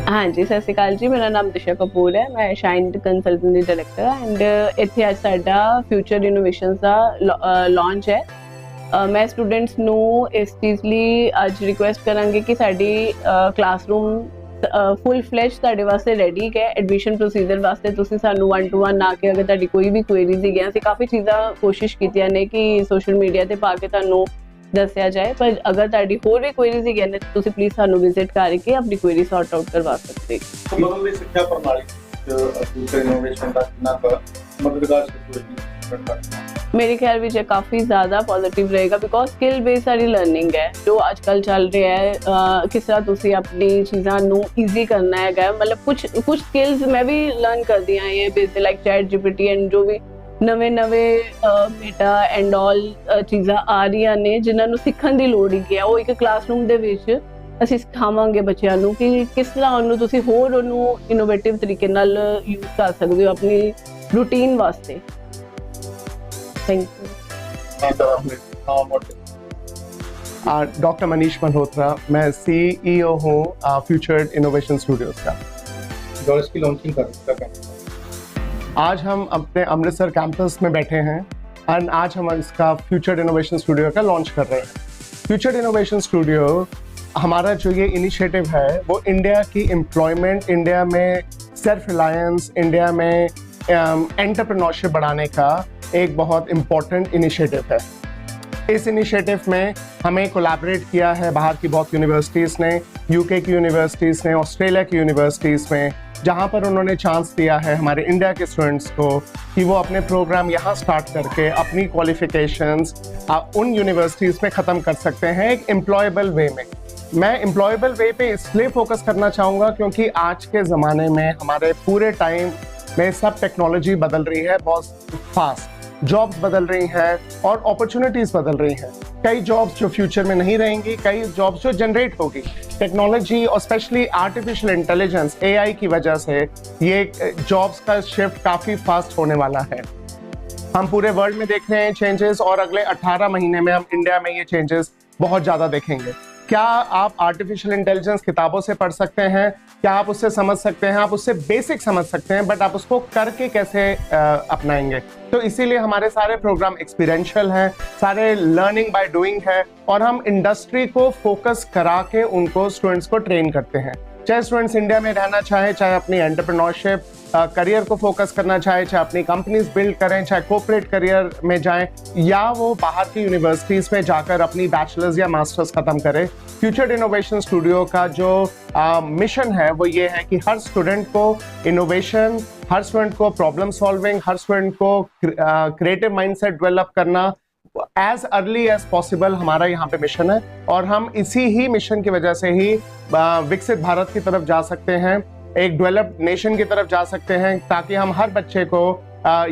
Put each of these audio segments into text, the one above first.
हाँ जी, सत श्री अकाल जी। मेरा नाम दिशा कपूर है, मैं shine consultant the director and ਇੱਥੇ ਅੱਜ ਸਾਡਾ ਫਿਊਚਰ ਇਨੋਵੇਸ਼ਨਸ ਦਾ ਲਾਂਚ ਹੈ। ਮੈਂ ਸਟੂਡੈਂਟਸ ਨੂੰ ਇਸ ਚੀਜ਼ ਲਈ ਅੱਜ ਰਿਕੁਐਸਟ ਕਰਾਂਗੀ ਕਿ ਸਾਡੀ ਕਲਾਸਰੂਮ ਫੁੱਲ ਫਲੈਜ ਤੁਹਾਡੇ ਵਾਸਤੇ ਰੈਡੀ ਹੈ। ਐਡਮਿਸ਼ਨ ਪ੍ਰੋਸੀਜਰ ਵਾਸਤੇ ਤੁਸੀਂ ਸਾਨੂੰ 1 to 1 ਆ ਕੇ ਅਗਰ ਤੁਹਾਡੀ ਕੋਈ ਵੀ ਕੁਐਰੀਜ਼ ਹੈਗੀਆਂ, ਅਸੀਂ ਕਾਫੀ ਚੀਜ਼ਾਂ ਕੋਸ਼ਿਸ਼ ਕੀਤੀਆਂ ਨੇ ਕਿ ਸੋਸ਼ਲ ਮੀਡੀਆ ਤੇ ਪਾ ਕੇ ਤੁਹਾਨੂੰ ਦੱਸਿਆ ਜਾਏ, ਪਰ ਅਗਰ ਤੁਹਾਡੀ ਹੋਰ ਵੀ ਕੁਐਰੀਜ਼ ਹੈਗੀਆਂ ਨੇ ਤੁਸੀਂ ਪਲੀਜ਼ ਸਾਨੂੰ ਵਿਜ਼ਿਟ ਕਰਕੇ ਆਪਣੀ ਕੁਐਰੀ ਸੌਰਟ ਆਊਟ ਕਰਵਾ ਸਕਦੇ ਹੋ। ਬਦਲਦੀ ਸਿੱਖਿਆ ਪ੍ਰਣਾਲੀ ਫਿਊਚਰ ਇਨੋਵੇਸ਼ਨ ਦਾ ਕਿੰਨਾ ਮਦਦਗਾਰ ਹੋਏਗੀ? मेरे ख्याल में काफ़ी ज़्यादा पॉजिटिव रहेगा, बिकॉज स्किल बेस्ड सारी लर्निंग है जो आजकल चल रहा है। किस तरह तुसी अपनी चीज़ों ईजी करना है, मतलब कुछ स्किल्स मैं भी लर्न कर दी हैं based like chat GPT and जो भी नवे मेटा एंड ऑल चीज़ां आ रही ने जिन्होंने सीखण दी लोड़ ही है। वो एक क्लासरूम दे विच ਅਸੀਂ ਸਿਖਾਵਾਂਗੇ ਬੱਚਿਆਂ ਨੂੰ ਕਿ ਕਿਸ ਤਰ੍ਹਾਂ ਉਹਨੂੰ ਤੁਸੀਂ ਹੋਰ ਉਹਨੂੰ ਇਨੋਵੇਟਿਵ ਤਰੀਕੇ ਨਾਲ ਯੂਜ਼ ਕਰ ਸਕਦੇ ਹੋ ਆਪਣੀ ਰੂਟੀਨ ਵਾਸਤੇ। Thank you. Doctor Manish Malhotra, मैं CEO हूँ फ्यूचर इनोवेशन स्टूडियोज का। जो इसकी लॉन्चिंग कर आज हम अपने अमृतसर कैंपस में बैठे हैं और आज हम इसका फ्यूचर इनोवेशन स्टूडियो का लॉन्च कर रहे हैं। फ्यूचर इनोवेशन स्टूडियो हमारा जो ये इनिशिएटिव है वो इंडिया की एम्प्लॉयमेंट, इंडिया में सेल्फ रिलायंस, इंडिया में एंटरप्रेन्योरशिप बढ़ाने का एक बहुत इम्पोर्टेंट इनिशिएटिव है। इस इनिशिएटिव में हमें कोलैबोरेट किया है बाहर की बहुत यूनिवर्सिटीज़ ने, यूके की यूनिवर्सिटीज़ ने, ऑस्ट्रेलिया की यूनिवर्सिटीज़ में, जहाँ पर उन्होंने चांस दिया है हमारे इंडिया के स्टूडेंट्स को कि वो अपने प्रोग्राम यहाँ स्टार्ट करके अपनी क्वालिफिकेशंस उन यूनिवर्सिटीज़ में ख़त्म कर सकते हैं एक एम्प्लॉयबल वे में। मैं एम्प्लॉयबल वे पे इसलिए फोकस करना चाहूँगा क्योंकि आज के ज़माने में हमारे पूरे टाइम में सब टेक्नोलॉजी बदल रही है बहुत फास्ट, जॉब्स बदल रही हैं और अपॉर्चुनिटीज़ बदल रही हैं। कई जॉब्स जो फ्यूचर में नहीं रहेंगी, कई जॉब्स जो जनरेट होगी टेक्नोलॉजी और स्पेशली आर्टिफिशियल इंटेलिजेंस AI की वजह से ये जॉब्स का शिफ्ट काफ़ी फास्ट होने वाला है। हम पूरे वर्ल्ड में देख रहे हैं चेंजेस और अगले 18 महीने में हम इंडिया में ये चेंजेस बहुत ज़्यादा देखेंगे। क्या आप आर्टिफिशियल इंटेलिजेंस किताबों से पढ़ सकते हैं? क्या आप उससे समझ सकते हैं? आप उससे बेसिक समझ सकते हैं, बट आप उसको करके कैसे अपनाएंगे? तो इसीलिए हमारे सारे प्रोग्राम एक्सपीरियंशियल हैं, सारे लर्निंग बाय डूइंग है और हम इंडस्ट्री को फोकस करा के उनको स्टूडेंट्स को ट्रेन करते हैं। चाहे स्टूडेंट्स इंडिया में रहना चाहे, चाहे अपनी एंटरप्रेन्योरशिप करियर को फोकस करना चाहे, चाहे अपनी कंपनीज बिल्ड करें, चाहे कॉर्पोरेट करियर में जाएं या वो बाहर की यूनिवर्सिटीज़ में जाकर अपनी बैचलर्स या मास्टर्स ख़त्म करें। फ्यूचर इनोवेशन स्टूडियो का जो मिशन है वो ये है कि हर स्टूडेंट को इनोवेशन, हर स्टूडेंट को प्रॉब्लम सॉल्विंग, हर स्टूडेंट को क्रिएटिव माइंडसेट डेवलप करना एज अर्ली एज पॉसिबल हमारा यहाँ पे मिशन है। और हम इसी ही मिशन की वजह से ही विकसित भारत की तरफ जा सकते हैं, एक डेवलप्ड नेशन की तरफ जा सकते हैं, ताकि हम हर बच्चे को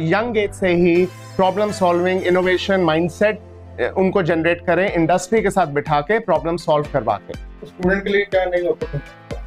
यंग एज से ही प्रॉब्लम सॉल्विंग, इनोवेशन माइंडसेट उनको जनरेट करें, इंडस्ट्री के साथ बिठा के प्रॉब्लम सॉल्व करवा के। स्टूडेंट के लिए क्या नहीं अपॉर्चुनिटी?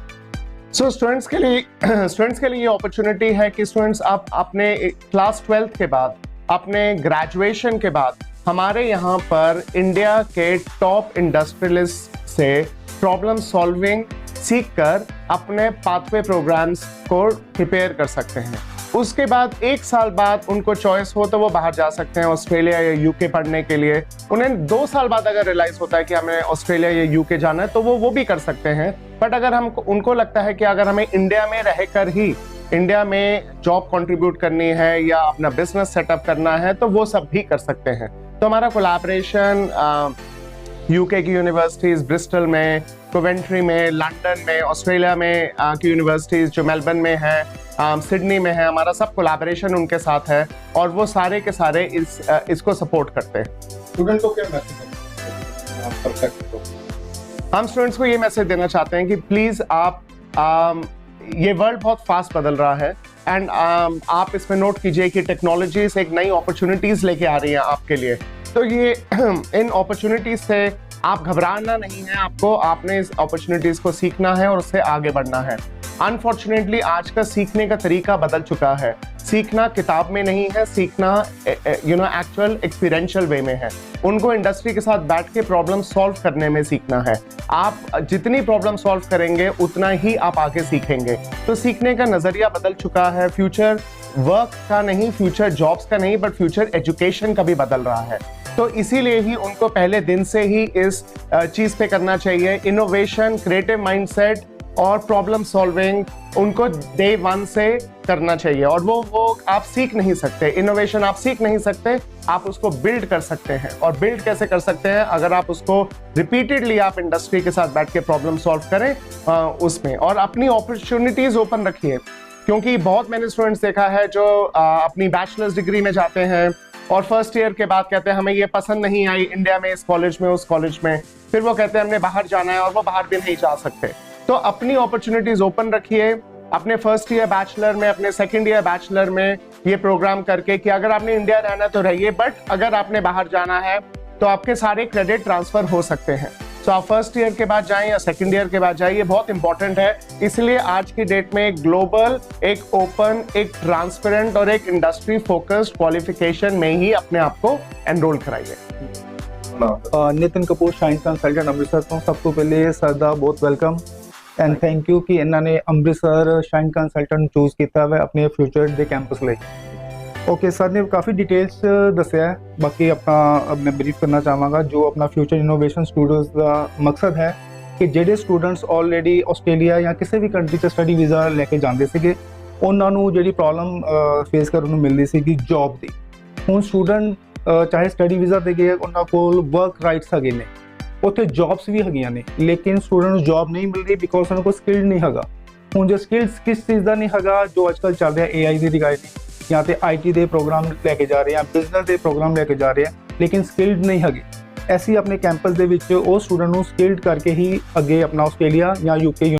सो स्टूडेंट्स के लिए ये अपॉर्चुनिटी है कि स्टूडेंट्स आप अपने क्लास 12th के बाद, अपने ग्रेजुएशन के बाद हमारे यहाँ पर इंडिया के टॉप इंडस्ट्रियलिस्ट से प्रॉब्लम सॉल्विंग सीखकर अपने पाथवे प्रोग्राम्स को प्रिपेयर कर सकते हैं। उसके बाद 1 साल बाद उनको चॉइस हो तो वो बाहर जा सकते हैं ऑस्ट्रेलिया या यूके पढ़ने के लिए। उन्हें 2 साल बाद अगर रियलाइज होता है कि हमें ऑस्ट्रेलिया या यूके जाना है तो वो भी कर सकते हैं। बट अगर उनको लगता है कि अगर हमें इंडिया में रहकर ही इंडिया में जॉब कंट्रीब्यूट करनी है या अपना बिजनेस सेटअप करना है तो वो सब भी कर सकते हैं। तो हमारा कोलैबोरेशन यूके की यूनिवर्सिटीज़ ब्रिस्टल में, कोवेंट्री में, लंदन में, ऑस्ट्रेलिया में की यूनिवर्सिटीज़ जो मेलबर्न में है, सिडनी में है, हमारा सब कोलैबोरेशन उनके साथ है और वो सारे के सारे इसको सपोर्ट करते हैं। स्टूडेंट को क्या मैसेज हम स्टूडेंट्स को ये मैसेज देना चाहते हैं कि प्लीज़ आप ये वर्ल्ड बहुत फास्ट बदल रहा है एंड आप इसमें नोट कीजिए कि टेक्नोलॉजीज एक नई अपॉर्चुनिटीज़ लेके आ रही हैं आपके लिए। तो ये इन अपॉर्चुनिटीज़ से आप घबराना नहीं है, आपने इस अपॉर्चुनिटीज़ को सीखना है और उससे आगे बढ़ना है। अनफॉर्चुनेटली आज का सीखने का तरीका बदल चुका है। सीखना किताब में नहीं है, सीखना एक्चुअल एक्सपीरियंशियल वे में है। उनको इंडस्ट्री के साथ बैठ के प्रॉब्लम सॉल्व करने में सीखना है। आप जितनी प्रॉब्लम सॉल्व करेंगे उतना ही आप आगे सीखेंगे। तो सीखने का नजरिया बदल चुका है। फ्यूचर वर्क का नहीं, फ्यूचर जॉब्स का नहीं, बट फ्यूचर एजुकेशन का भी बदल रहा है। तो इसीलिए ही उनको पहले दिन से ही इस चीज पे करना चाहिए। इनोवेशन, क्रिएटिव माइंडसेट और प्रॉब्लम सॉल्विंग उनको डे 1 से करना चाहिए। और वो आप सीख नहीं सकते, इनोवेशन आप सीख नहीं सकते, आप उसको बिल्ड कर सकते हैं। और बिल्ड कैसे कर सकते हैं? अगर आप उसको रिपीटेडली आप इंडस्ट्री के साथ बैठ के प्रॉब्लम सॉल्व करें उसमें, और अपनी अपॉर्चुनिटीज ओपन रखिए। क्योंकि बहुत मैंने स्टूडेंट्स देखा है जो अपनी बैचलर्स डिग्री में जाते हैं और फर्स्ट ईयर के बाद कहते हैं हमें ये पसंद नहीं आई इंडिया में, इस कॉलेज में, उस कॉलेज में, फिर वो कहते हैं हमने बाहर जाना है और वो बाहर भी नहीं जा सकते। तो अपनी अपॉर्चुनिटीज ओपन रखिए। अपने फर्स्ट ईयर बैचलर में, अपने सेकंड ईयर बैचलर में ये प्रोग्राम करके कि अगर आपने इंडिया रहना तो रहिए, बट अगर आपने बाहर जाना है तो आपके सारे क्रेडिट ट्रांसफर हो सकते हैं। तो आप फर्स्ट ईयर के बाद जाएं या सेकंड ईयर के बाद जाएं, ये बहुत इंपॉर्टेंट है। इसलिए आज की डेट में एक ग्लोबल, एक ओपन, एक ट्रांसपेरेंट और एक इंडस्ट्री फोकस्ड क्वालिफिकेशन में ही अपने आप को एनरोल कराइए। ਨਿਤਿਨ ਕਪੂਰ ਸ਼ਾਈਨ ਕੰਸਲਟੈਂਟ ਅੰਮ੍ਰਿਤਸਰ ਤੋਂ ਸਭ ਤੋਂ ਪਹਿਲੇ ਸਰ ਦਾ ਬਹੁਤ ਵੈਲਕਮ ਐਂਡ ਥੈਂਕ ਯੂ ਕਿ ਇਹਨਾਂ ਨੇ ਅੰਮ੍ਰਿਤਸਰ ਸ਼ਾਈਨ ਕੰਸਲਟੈਂਟ ਚੂਜ਼ ਕੀਤਾ ਹੈ ਆਪਣੇ ਫਿਊਚਰ ਦੇ ਕੈਂਪਸ ਲਈ। ਓਕੇ ਸਰ ਨੇ ਕਾਫੀ ਡਿਟੇਲਸ ਦੱਸਿਆ ਹੈ, ਬਾਕੀ ਆਪਣਾ ਮੈਂ ਬਰੀਫ ਕਰਨਾ ਚਾਹਾਂਗਾ। ਜੋ ਆਪਣਾ ਫਿਊਚਰ ਇਨੋਵੇਸ਼ਨ ਸਟੂਡੀਓਜ਼ ਦਾ ਮਕਸਦ ਹੈ ਕਿ ਜਿਹੜੇ ਸਟੂਡੈਂਟਸ ਆਲਰੇਡੀ ਆਸਟ੍ਰੇਲੀਆ ਜਾਂ ਕਿਸੇ ਵੀ ਕੰਟਰੀ 'ਚ ਸਟੱਡੀ ਵੀਜ਼ਾ ਲੈ ਕੇ ਜਾਂਦੇ ਸੀਗੇ, ਉਹਨਾਂ ਨੂੰ ਜਿਹੜੀ ਪ੍ਰੋਬਲਮ ਫੇਸ ਕਰਨ ਨੂੰ ਮਿਲਦੀ ਸੀਗੀ ਜੌਬ ਦੀ, ਹੁਣ ਸਟੂਡੈਂਟ ਚਾਹੇ ਸਟੱਡੀ ਵੀਜ਼ਾ ਤੇ ਗਏ, ਉਹਨਾਂ ਕੋਲ ਵਰਕ ਰਾਈਟਸ ਹੈਗੇ ਨੇ, ਉੱਥੇ ਜੌਬਸ ਵੀ ਹੈਗੀਆਂ ਨੇ, ਲੇਕਿਨ ਸਟੂਡੈਂਟ ਨੂੰ ਜੌਬ ਨਹੀਂ ਮਿਲ ਰਹੀ ਬਿਕੋਜ਼ ਉਹਨਾਂ ਕੋਲ ਸਕਿੱਲ ਨਹੀਂ ਹੈਗਾ। ਹੁਣ ਜੋ ਸਕਿੱਲਸ ਕਿਸ ਚੀਜ਼ ਦਾ ਨਹੀਂ ਹੈਗਾ, ਜੋ ਅੱਜ ਕੱਲ੍ਹ ਚੱਲ ਰਿਹਾ AI ਦੀ ਰਿਗਾਰਡਿੰਗ, ਜਾਂ ਤੇ IT ਦੇ ਪ੍ਰੋਗਰਾਮ ਲੈ ਕੇ ਜਾ ਰਹੇ ਆ, ਬਿਜ਼ਨਸ ਦੇ ਪ੍ਰੋਗਰਾਮ ਲੈ ਕੇ ਜਾ ਰਹੇ ਆ, ਲੇਕਿਨ ਸਕਿੱਲਡ ਨਹੀਂ ਹੈਗੇ। ਅਸੀਂ ਆਪਣੇ ਕੈਂਪਸ ਦੇ ਵਿੱਚ ਉਹ ਸਟੂਡੈਂਟ ਨੂੰ ਸਕਿੱਲਡ ਕਰਕੇ ਹੀ ਅੱਗੇ ਆਪਣਾ ਆਸਟ੍ਰੇਲੀਆ ਜਾਂ UK